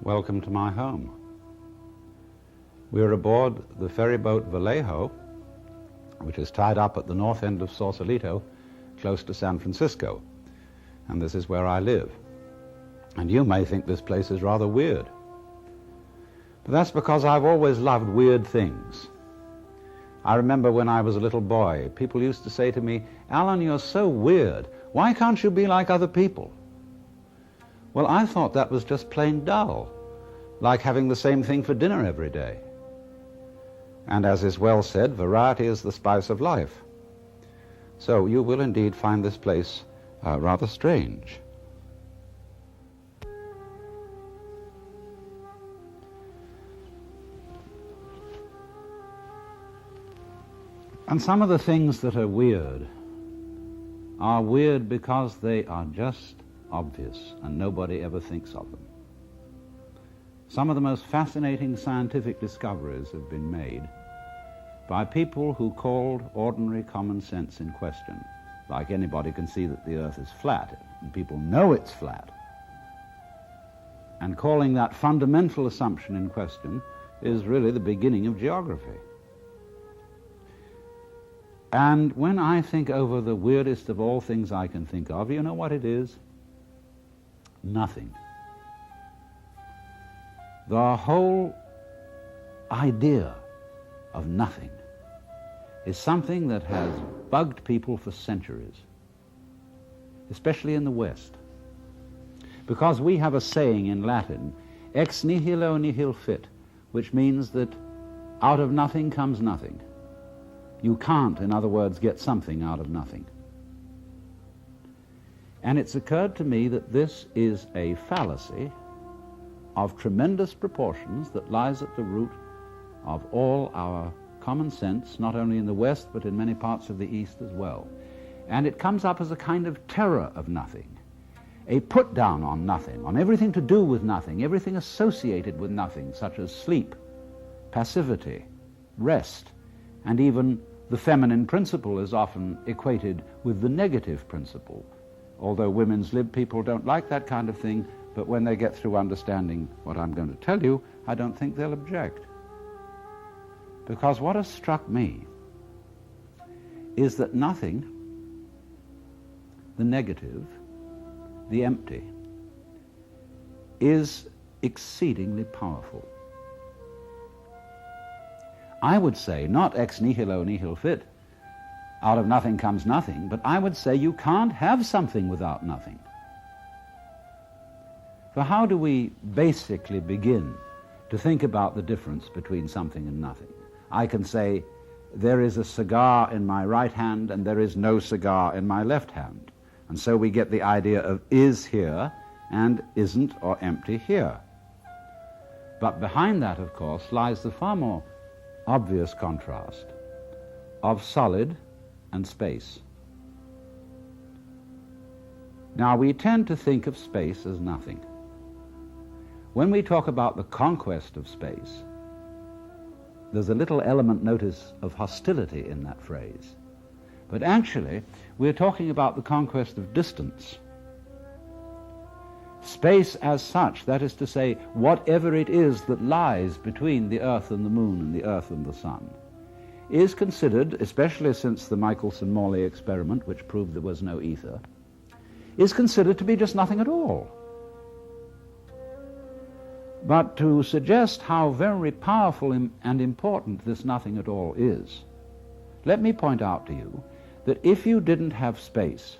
Welcome to my home. We're aboard the ferry boat Vallejo, which is tied up at the north end of Sausalito, close to San Francisco. And this is where I live. And you may think this place is rather weird. But that's because I've always loved weird things. I remember when I was a little boy, people used to say to me, "Alan, you're so weird. Why can't you be like other people?" Well, I thought that was just plain dull, like having the same thing for dinner every day. And as is well said, variety is the spice of life. So you will indeed find this place rather strange. And some of the things that are weird because they are just obvious and nobody ever thinks of them. Some of the most fascinating scientific discoveries have been made by people who called ordinary common sense in question. Like anybody can see that the earth is flat, and people know it's flat. And calling that fundamental assumption in question is really the beginning of geography. And when I think over the weirdest of all things I can think of, you know what it is? Nothing. The whole idea of nothing is something that has bugged people for centuries, especially in the West. Because we have a saying in Latin, ex nihilo nihil fit, which means that out of nothing comes nothing. You can't, in other words, get something out of nothing. And it's occurred to me that this is a fallacy of tremendous proportions that lies at the root of all our common sense, not only in the West, but in many parts of the East as well. And it comes up as a kind of terror of nothing, a put down on nothing, on everything to do with nothing, everything associated with nothing, such as sleep, passivity, rest, and even the feminine principle is often equated with the negative principle. Although women's lib people don't like that kind of thing, but when they get through understanding what I'm going to tell you, I don't think they'll object. Because what has struck me is that nothing, the negative, the empty, is exceedingly powerful. I would say, not ex nihilo nihil fit, out of nothing comes nothing, but I would say you can't have something without nothing. For how do we basically begin to think about the difference between something and nothing? I can say, there is a cigar in my right hand and there is no cigar in my left hand. And so we get the idea of is here and isn't or empty here. But behind that, of course, lies the far more obvious contrast of solid and space. Now, we tend to think of space as nothing. When we talk about the conquest of space, there's a little element, notice, of hostility in that phrase. But actually, we're talking about the conquest of distance. Space as such, that is to say, whatever it is that lies between the Earth and the Moon and the Earth and the Sun, is considered, especially since the Michelson-Morley experiment, which proved there was no ether, is considered to be just nothing at all. But to suggest how very powerful and important this nothing at all is, let me point out to you that if you didn't have space,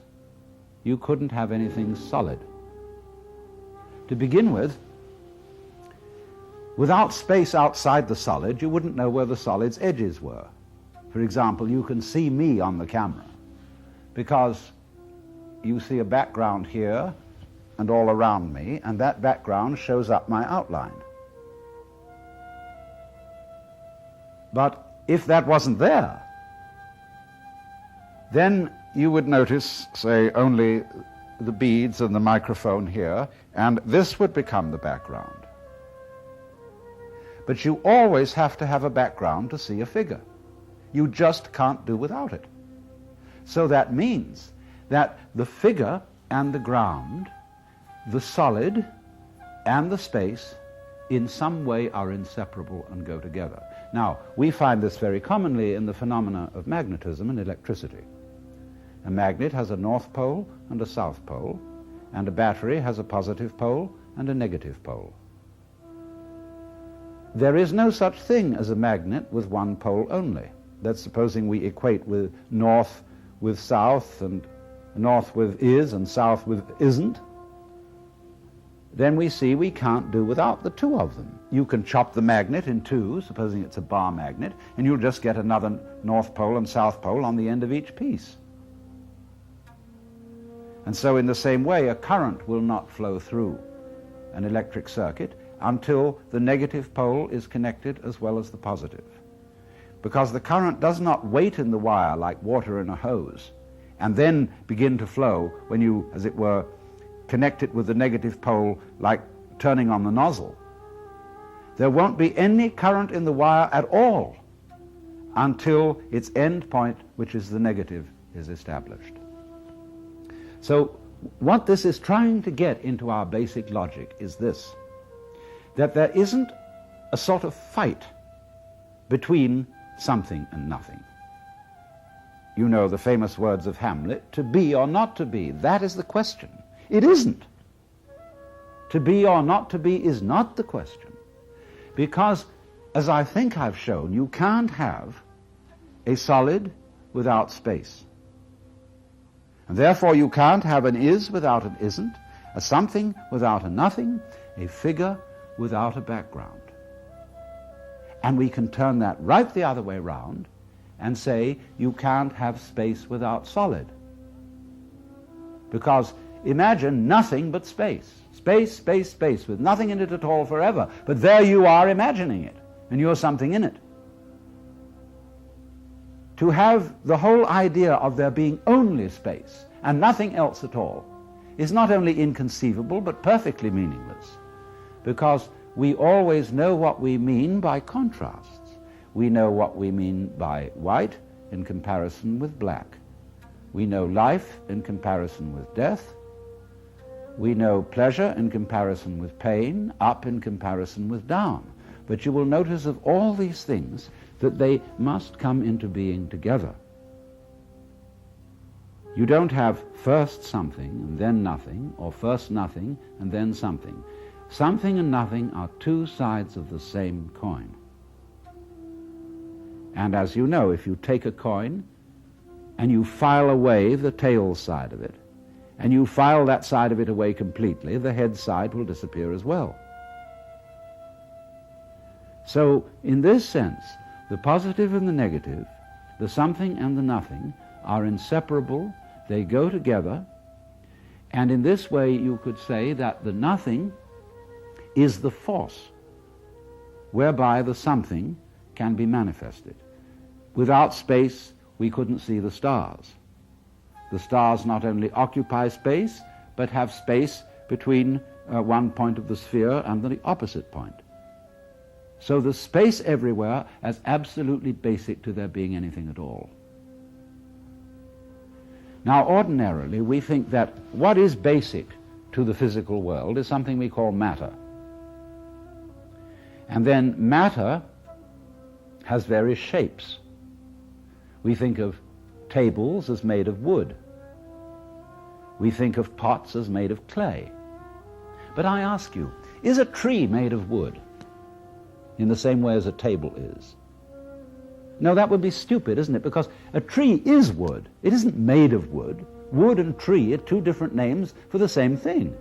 you couldn't have anything solid. To begin with, without space outside the solid, you wouldn't know where the solid's edges were. For example, you can see me on the camera because you see a background here and all around me, and that background shows up my outline. But if that wasn't there, then you would notice, say, only the beads and the microphone here, and this would become the background. But you always have to have a background to see a figure. You just can't do without it. So that means that the figure and the ground, the solid and the space, in some way are inseparable and go together. Now, we find this very commonly in the phenomena of magnetism and electricity. A magnet has a north pole and a south pole, and a battery has a positive pole and a negative pole. There is no such thing as a magnet with one pole only. That's supposing we equate with north with south, and north with is and south with isn't. Then we see we can't do without the two of them. You can chop the magnet in two, supposing it's a bar magnet, and you'll just get another north pole and south pole on the end of each piece. And so in the same way, a current will not flow through an electric circuit until the negative pole is connected as well as the positive. Because the current does not wait in the wire like water in a hose and then begin to flow when you, as it were, connect it with the negative pole like turning on the nozzle. There won't be any current in the wire at all until its end point, which is the negative, is established. So what this is trying to get into our basic logic is this, that there isn't a sort of fight between something and nothing. You know the famous words of Hamlet, to be or not to be, that is the question. It isn't. To be or not to be is not the question. Because, as I think I've shown, you can't have a solid without space. And therefore you can't have an is without an isn't, a something without a nothing, a figure without a background. And we can turn that right the other way round and say you can't have space without solid. Because imagine nothing but space. Space, space, space, with nothing in it at all forever. But there you are imagining it, and you're something in it. To have the whole idea of there being only space and nothing else at all is not only inconceivable but perfectly meaningless, because we always know what we mean by contrasts. We know what we mean by white in comparison with black. We know life in comparison with death. We know pleasure in comparison with pain, up in comparison with down. But you will notice of all these things that they must come into being together. You don't have first something and then nothing, or first nothing and then something. Something and nothing are two sides of the same coin. And as you know, if you take a coin and you file away the tail side of it, and you file that side of it away completely, the head side will disappear as well. So, in this sense, the positive and the negative, the something and the nothing, are inseparable, they go together, and in this way you could say that the nothing is the force whereby the something can be manifested. Without space, we couldn't see the stars. The stars not only occupy space, but have space between one point of the sphere and the opposite point. So the space everywhere is absolutely basic to there being anything at all. Now, ordinarily, we think that what is basic to the physical world is something we call matter. And then matter has various shapes. We think of tables as made of wood. We think of pots as made of clay. But I ask you, is a tree made of wood in the same way as a table is? No, that would be stupid, isn't it? Because a tree is wood. It isn't made of wood. Wood and tree are two different names for the same thing.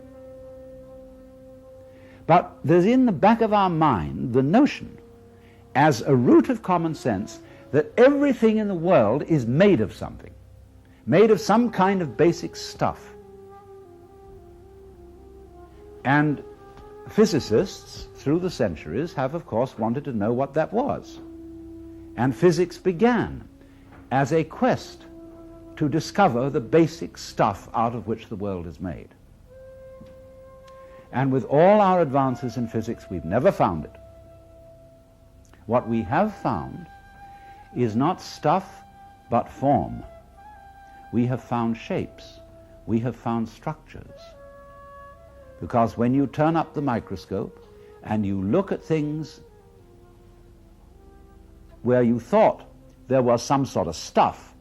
But there's in the back of our mind the notion, as a root of common sense, that everything in the world is made of something, made of some kind of basic stuff. And physicists, through the centuries, have, of course, wanted to know what that was. And physics began as a quest to discover the basic stuff out of which the world is made. And with all our advances in physics, we've never found it. What we have found is not stuff, but form. We have found shapes. We have found structures. Because when you turn up the microscope and you look at things where you thought there was some sort of stuff,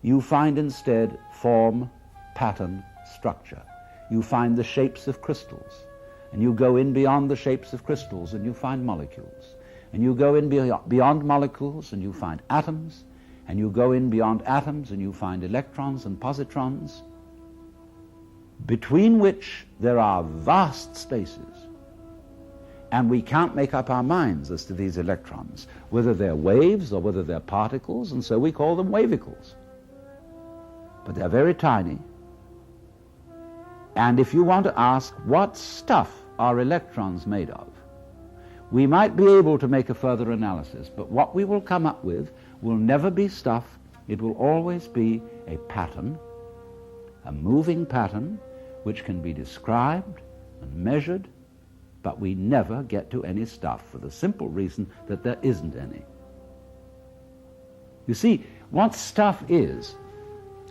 you find instead form, pattern, structure. You find the shapes of crystals, and you go in beyond the shapes of crystals and you find molecules. And you go in beyond molecules and you find atoms, and you go in beyond atoms and you find electrons and positrons, between which there are vast spaces. And we can't make up our minds as to these electrons, whether they're waves or whether they're particles, and so we call them wavicles. But they're very tiny. And if you want to ask what stuff are electrons made of, we might be able to make a further analysis, but what we will come up with will never be stuff. It will always be a pattern, a moving pattern, which can be described and measured, but we never get to any stuff for the simple reason that there isn't any. You see, what stuff is,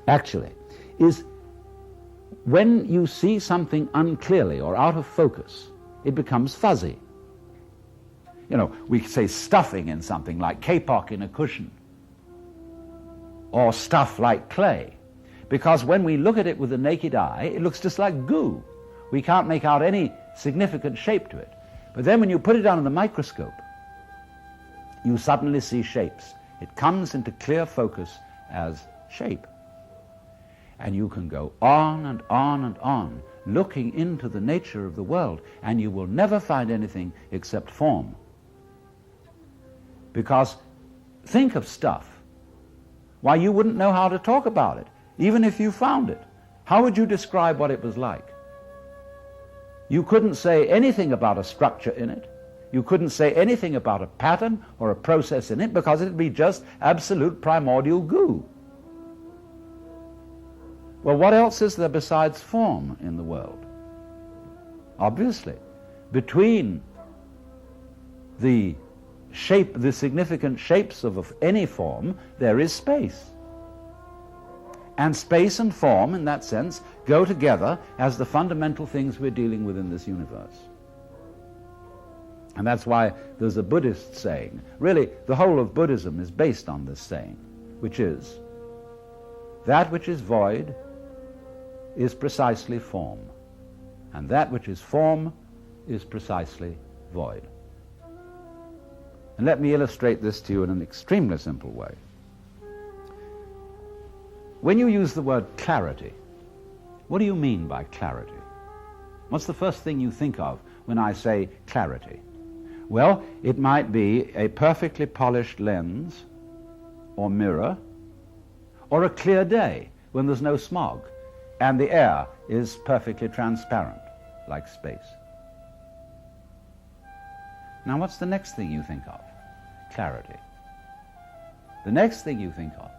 actually, is when you see something unclearly or out of focus, it becomes fuzzy. You know, we say stuffing in something like kapok in a cushion, or stuff like clay, because when we look at it with the naked eye, it looks just like goo. We can't make out any significant shape to it. But then when you put it under the microscope, you suddenly see shapes. It comes into clear focus as shape. And you can go on and on and on, looking into the nature of the world, and you will never find anything except form. Because think of stuff. Why, you wouldn't know how to talk about it, even if you found it. How would you describe what it was like? You couldn't say anything about a structure in it. You couldn't say anything about a pattern or a process in it, because it'd be just absolute primordial goo. Well, what else is there besides form in the world? Obviously, between the significant shapes of any form, there is space. And space and form, in that sense, go together as the fundamental things we're dealing with in this universe. And that's why there's a Buddhist saying. Really, the whole of Buddhism is based on this saying, which is, that which is void is precisely form, and that which is form is precisely void. And let me illustrate this to you in an extremely simple way. When you use the word clarity, what do you mean by clarity? What's the first thing you think of when I say clarity? Well, it might be a perfectly polished lens or mirror, or a clear day when there's no smog and the air is perfectly transparent, like space. Now, what's the next thing you think of? Clarity. The next thing you think of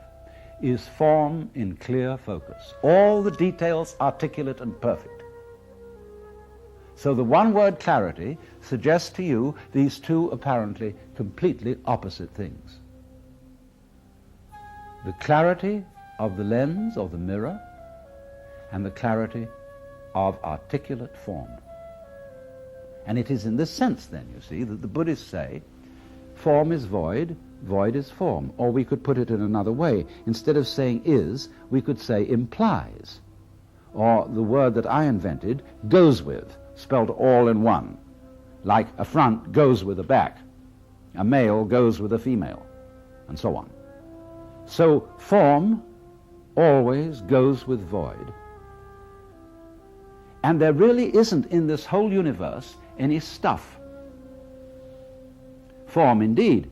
is form in clear focus, all the details articulate and perfect. So the one word clarity suggests to you these two apparently completely opposite things. The clarity of the lens or the mirror, and the clarity of articulate form. And it is in this sense, then, you see, that the Buddhists say, form is void, void is form. Or we could put it in another way. Instead of saying is, we could say implies. Or the word that I invented, goes with, spelled all in one. Like a front goes with a back, a male goes with a female, and so on. So form always goes with void. And there really isn't in this whole universe any stuff. Form, indeed,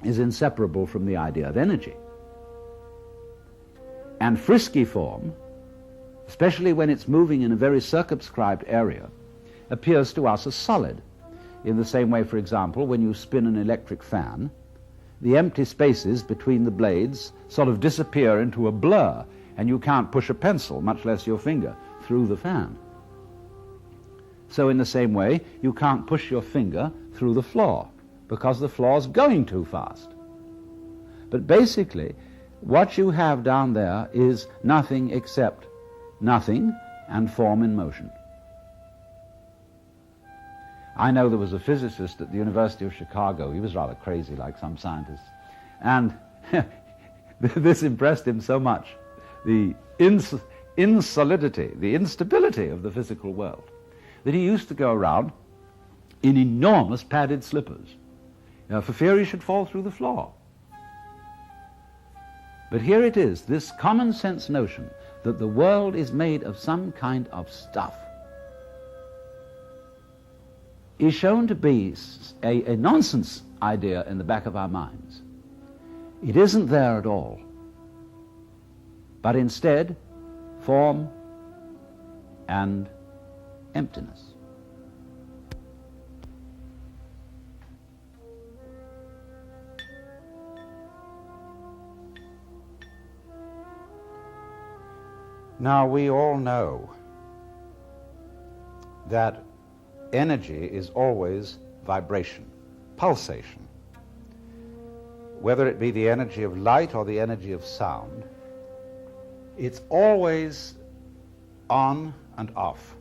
is inseparable from the idea of energy. And frisky form, especially when it's moving in a very circumscribed area, appears to us as solid. In the same way, for example, when you spin an electric fan, the empty spaces between the blades sort of disappear into a blur, and you can't push a pencil, much less your finger, through the fan. So in the same way, you can't push your finger through the floor, because the floor's going too fast. But basically, what you have down there is nothing except nothing and form in motion. I know there was a physicist at the University of Chicago. He was rather crazy, like some scientists. And this impressed him so much, the insolidity, the instability of the physical world, that he used to go around in enormous padded slippers, for fear he should fall through the floor. But here it is, this common sense notion that the world is made of some kind of stuff is shown to be a nonsense idea in the back of our minds. It isn't there at all, but instead form and emptiness. Now, we all know that energy is always vibration, pulsation. Whether it be the energy of light or the energy of sound, it's always on and off.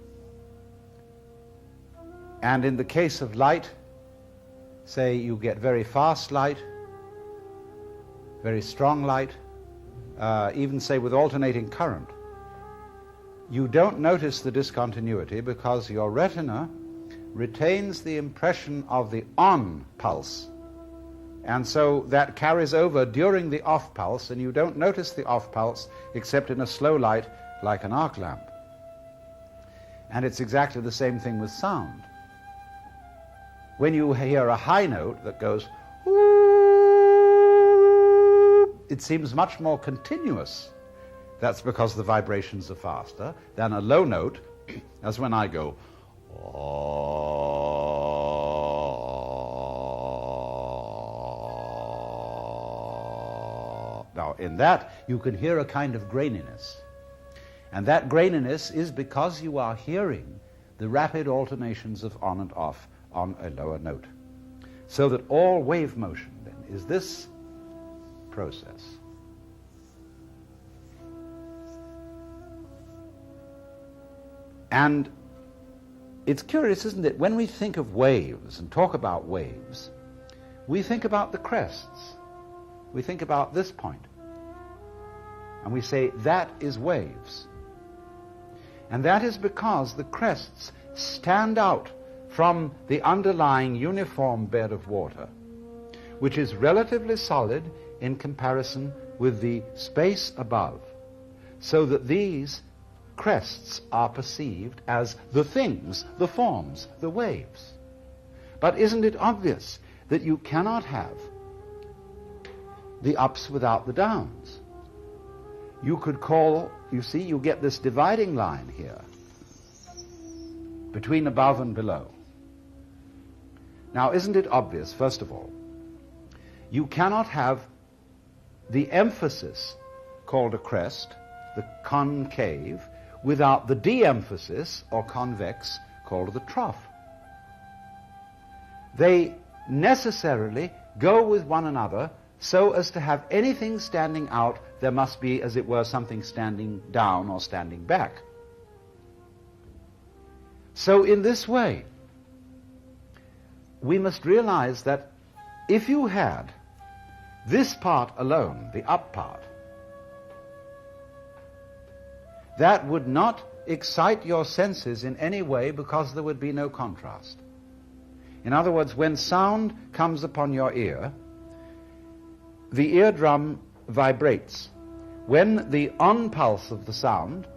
And in the case of light, say you get very fast light, very strong light, even say with alternating current, you don't notice the discontinuity because your retina retains the impression of the on pulse. And so that carries over during the off pulse, and you don't notice the off pulse except in a slow light like an arc lamp. And it's exactly the same thing with sound. When you hear a high note that goes, it seems much more continuous. That's because the vibrations are faster than a low note, as when I go, Now, in that, you can hear a kind of graininess. And that graininess is because you are hearing the rapid alternations of on and off on a lower note. So that all wave motion, then, is this process. And it's curious, isn't it? When we think of waves and talk about waves, we think about the crests. We think about this point. And we say, that is waves. And that is because the crests stand out from the underlying uniform bed of water, which is relatively solid in comparison with the space above, so that these crests are perceived as the things, the forms, the waves. But isn't it obvious that you cannot have the ups without the downs? You could call, you see, you get this dividing line here between above and below. Now, isn't it obvious, first of all, you cannot have the emphasis called a crest, the concave, without the de-emphasis, or convex, called the trough. They necessarily go with one another, so as to have anything standing out, there must be, as it were, something standing down or standing back. So in this way, we must realize that if you had this part alone, the up part, that would not excite your senses in any way because there would be no contrast. In other words, when sound comes upon your ear, the eardrum vibrates. When the on pulse of the sound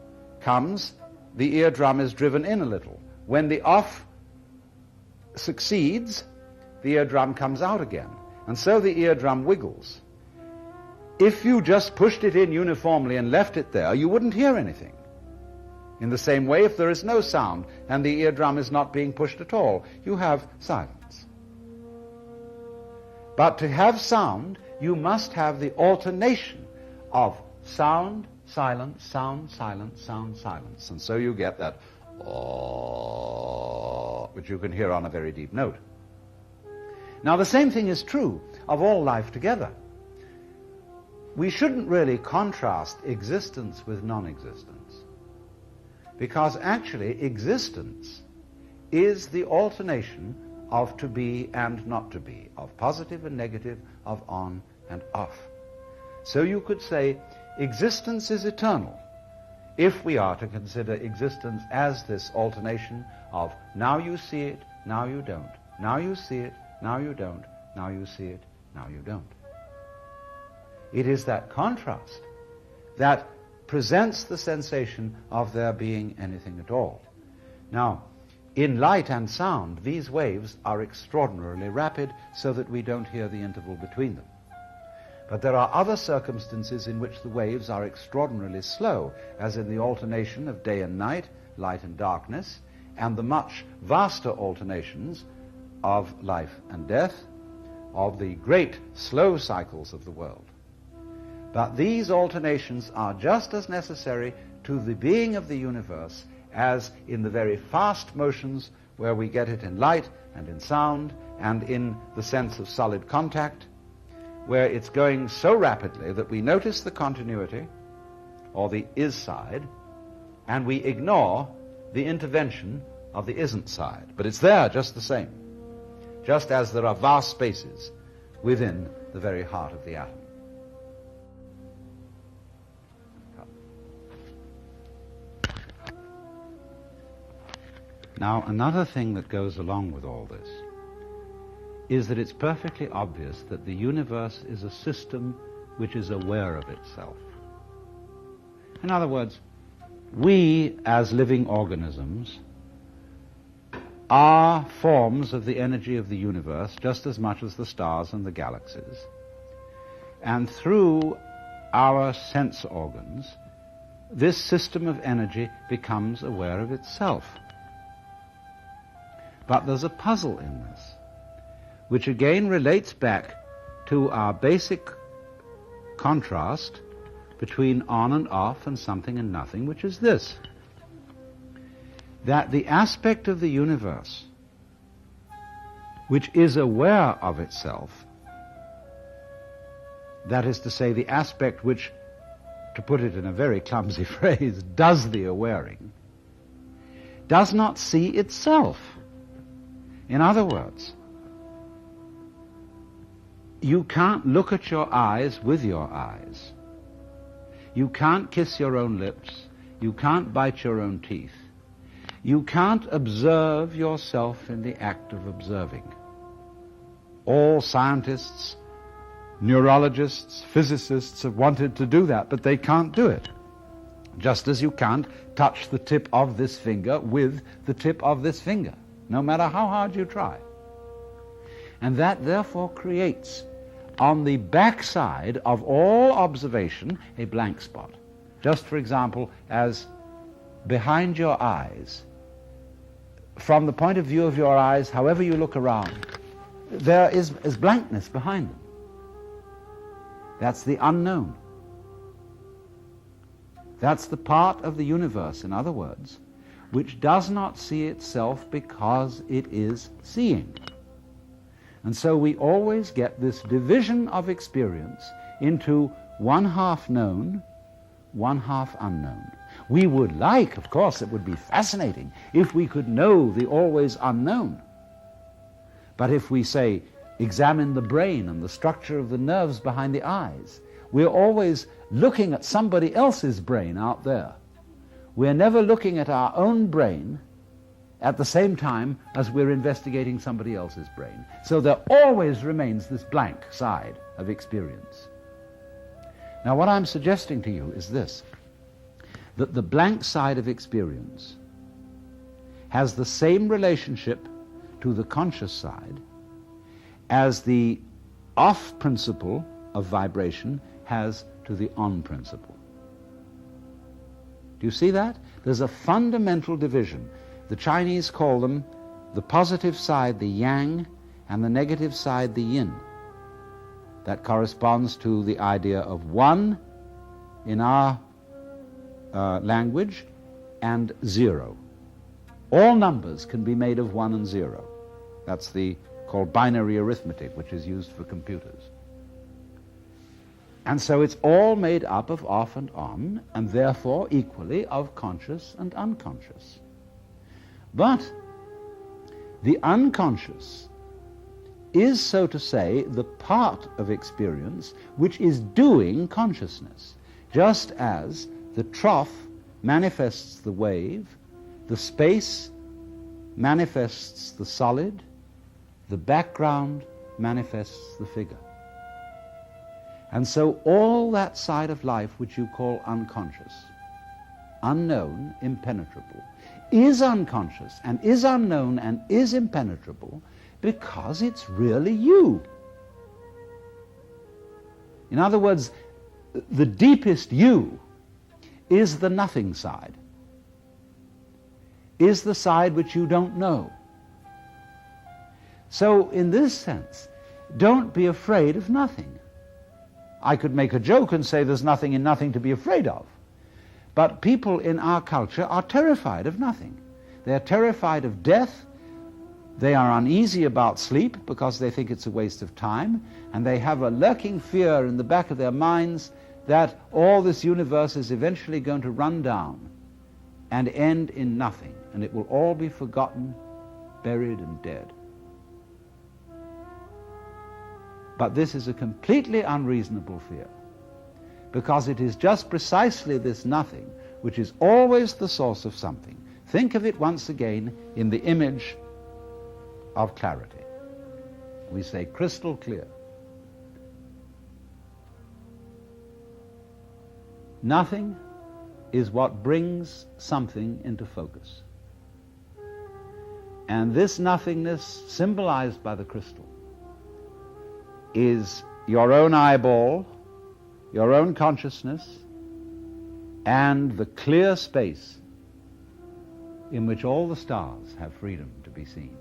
comes, the eardrum is driven in a little. When the off succeeds, the eardrum comes out again. And so the eardrum wiggles. If you just pushed it in uniformly and left it there, you wouldn't hear anything. In the same way, if there is no sound and the eardrum is not being pushed at all, you have silence. But to have sound, you must have the alternation of sound, silence, sound, silence, sound, silence. And so you get that which you can hear on a very deep note. Now, the same thing is true of all life together. We shouldn't really contrast existence with non-existence, because actually existence is the alternation of to be and not to be, of positive and negative, of on and off. So you could say existence is eternal if we are to consider existence as this alternation of now you see it, now you don't, now you see it, now you don't, now you see it, now you don't. It is that contrast that presents the sensation of there being anything at all. Now, in light and sound, these waves are extraordinarily rapid so that we don't hear the interval between them. But there are other circumstances in which the waves are extraordinarily slow, as in the alternation of day and night, light and darkness, and the much vaster alternations of life and death, of the great slow cycles of the world. But these alternations are just as necessary to the being of the universe as in the very fast motions where we get it in light and in sound and in the sense of solid contact, where it's going so rapidly that we notice the continuity, or the is side, and we ignore the intervention of the isn't side. But it's there just the same, just as there are vast spaces within the very heart of the atom. Now, another thing that goes along with all this is that it's perfectly obvious that the universe is a system which is aware of itself. In other words, we as living organisms are forms of the energy of the universe just as much as the stars and the galaxies. And through our sense organs, this system of energy becomes aware of itself. But there's a puzzle in this, which again relates back to our basic contrast between on and off and something and nothing, which is this: that the aspect of the universe which is aware of itself, that is to say, the aspect which, to put it in a very clumsy phrase, does the awaring, does not see itself. In other words, you can't look at your eyes with your eyes. You can't kiss your own lips. You can't bite your own teeth. You can't observe yourself in the act of observing. All scientists, neurologists, physicists have wanted to do that, but they can't do it. Just as you can't touch the tip of this finger with the tip of this finger, no matter how hard you try. And that therefore creates, on the backside of all observation, a blank spot. Just for example, as behind your eyes, from the point of view of your eyes, however you look around, there is blankness behind them. That's the unknown. That's the part of the universe, in other words, which does not see itself because it is seeing. And so we always get this division of experience into one half known, one half unknown. We would like, of course, it would be fascinating if we could know the always unknown. But if we say, examine the brain and the structure of the nerves behind the eyes, we're always looking at somebody else's brain out there. We're never looking at our own brain at the same time as we're investigating somebody else's brain. So there always remains this blank side of experience. Now, what I'm suggesting to you is this, that the blank side of experience has the same relationship to the conscious side as the off principle of vibration has to the on principle. Do you see that? There's a fundamental division. The Chinese call them the positive side, the yang, and the negative side, the yin. That corresponds to the idea of one in our language and zero. All numbers can be made of 1 and 0. That's called binary arithmetic, which is used for computers. And so it's all made up of off and on, and therefore equally of conscious and unconscious. But The unconscious is, so to say, the part of experience which is doing consciousness, just as the trough manifests the wave, the space manifests the solid, the background manifests the figure. And so all that side of life which you call unconscious, unknown, impenetrable, is unconscious and is unknown and is impenetrable because it's really you. In other words, the deepest you is the nothing side, is the side which you don't know. So in this sense, don't be afraid of nothing. I could make a joke and say there's nothing in nothing to be afraid of. But people in our culture are terrified of nothing. They're terrified of death. They are uneasy about sleep because they think it's a waste of time. And they have a lurking fear in the back of their minds that all this universe is eventually going to run down and end in nothing. And it will all be forgotten, buried and dead. But this is a completely unreasonable fear, because it is just precisely this nothing which is always the source of something. Think of it once again in the image of clarity. We say crystal clear. Nothing is what brings something into focus. And this nothingness, symbolized by the crystal, is your own eyeball, your own consciousness, and the clear space in which all the stars have freedom to be seen.